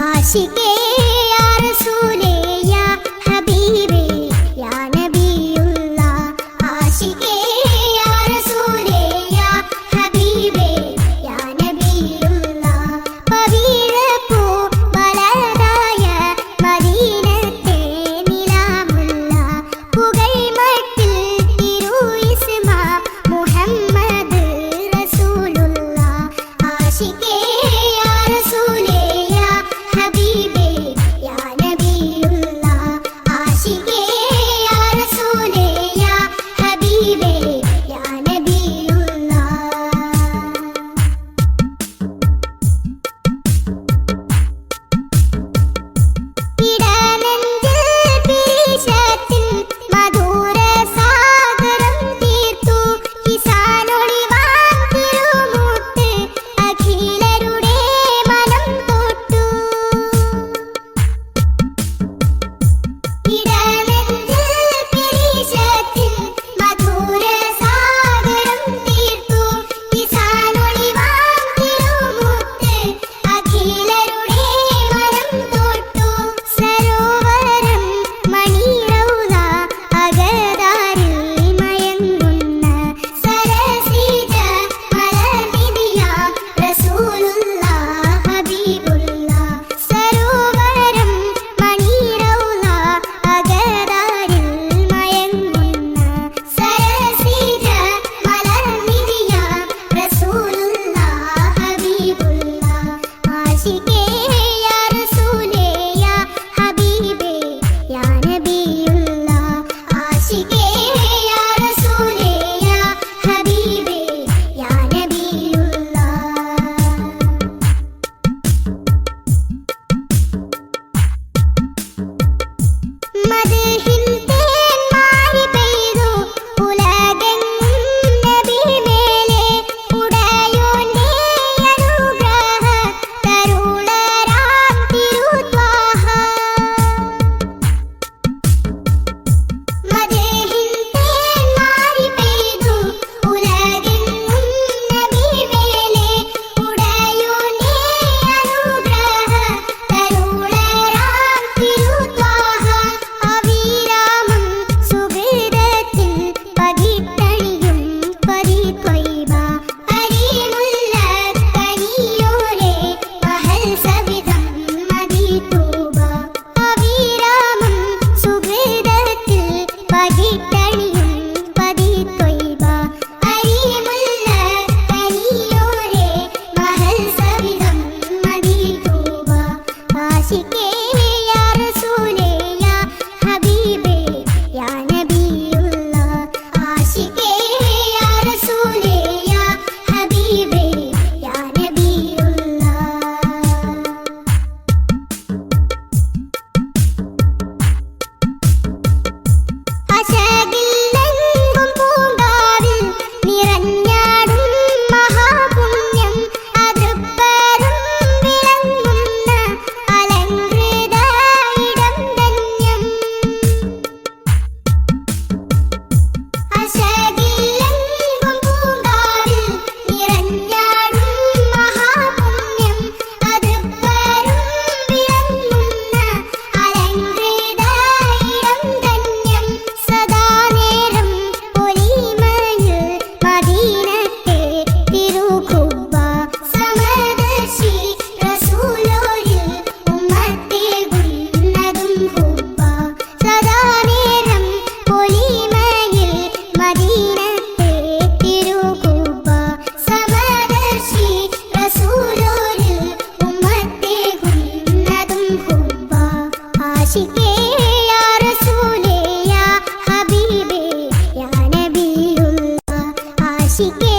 आशिके या रसूले या हबीबे या नबीउल्लाह आशिके या रसूले या हबीबे या नबीउल्लाह पवित्रपू വളർതായ മദീനത്തെ നിലാമുള്ള പുകഴ്മട്ടിൽ തിരു ഇസ്മാ മുഹമ്മദ് റസൂലുള്ള ആശികേ യാ റസൂലേ യാ ഹബീബേ യാ നബിയുല്ലാഹ് ആശികേ യാ റസൂലേ യാ ഹബീബേ യാ നബിയുല്ലാഹ് ഇടനെഞ്ചിൽ പിരിശത്തിൻ മധുര സാഗരം തീർത്തു കിസാനൊളിവാൻ തിരുമുത്ത് അഖിലരുടെ മനം തൊട്ടു ഇടനെഞ്ചിൽ പിരിശത്തിൻ മധുര സാഗരം തീർത്തു കിസാനൊളിവാൻ തിരുമുത്ത് അഖിലരുടെ മനം തൊട്ടു സരോവരം മണിറൗള അകതാരിൽ മയങ്ങുന്ന സരസിജ മലർനിധിയ റസൂലുള്ളാഹ് ഹബീബുള്ളാഹ് സരോവരം മണിറൗള അകതാരിൽ മയങ്ങുന്ന സരസിജ മലർനിധിയ റസൂലുള്ളാഹ് ഹബീബുള്ളാഹ് ആശികേ യാ റസൂലേ യാ ഹബീബേ യാ നബിയുല്ലാഹ് ആശികേ യാ റസൂലേ യാ ഹബീബേ യാ നബിയുല്ലാഹ് മദ്ഹിൻ തേന്മാരി പെയ്തു ഉലകെങ്ങും നബി മേലെ ഉടയോന്റെ അനുഗ്രഹ തരുളരാം തിരുത്വാഹ മദ്ഹിൻ തേന്മാരി പെയ്തു ഉലകെങ്ങും നബി മേലെ ഉടയോന്റെ അനുഗ്രഹ തരുളരാം തിരുത്വാഹ അവിരാമം സുഹൃതത്തിൽ പകിട്ടണിയും പതിത്വൈവ അരിമുല്ല കനിയോരെ പഹൽ സവിധം മദിതൂബ അവിരാമം സുഹൃതത്തിൽ പകിട്ടണിയും പതിത്വൈവ അരിമുല്ല കനിയോരെ പഹൽ സവിധം മദിതൂബ ആശികേ യാ റസൂലേ യാ ഹബീബേ യാ നബിയുല്ലാഹ് ആശികേ യാ റസൂലേ യാ ഹബീബേ യാ നബിയുല്ലാഹ് അശകില്ലെങ്കും പൂങ്കാവിൽ നിറഞ്ഞാടും മഹാപുണ്യം അതൃപ്പരും വിളങ്ങുന്ന അലങ്കൃത ഇടം ധന്യം അശകില്ലെങ്കും പൂങ്കാവിൽ നിറഞ്ഞാടും മഹാപുണ്യം അതൃപ്പരും വിളങ്ങുന്ന അലങ്കൃത ഇടം ധന്യം സദാ നേരം പൊലിമയിൽ മദീനത്തെ തിരുഖുബ്ബ സമദർശി റസൂലോരിൽ ഉമ്മത്തെ ഗുന്നതും ഹുബ്ബ സദാ നേരം പൊലിമയിൽ മദീനത്തെ തിരുഖുബ്ബ സമദർശി റസൂലോരിൽ ഉമ്മത്തെ ഗുന്നതും ഹുബ്ബ ആശികേ യാ റസൂലേ യാ ഹബീബേ യാ നബിയുല്ലാഹ് ആശികേ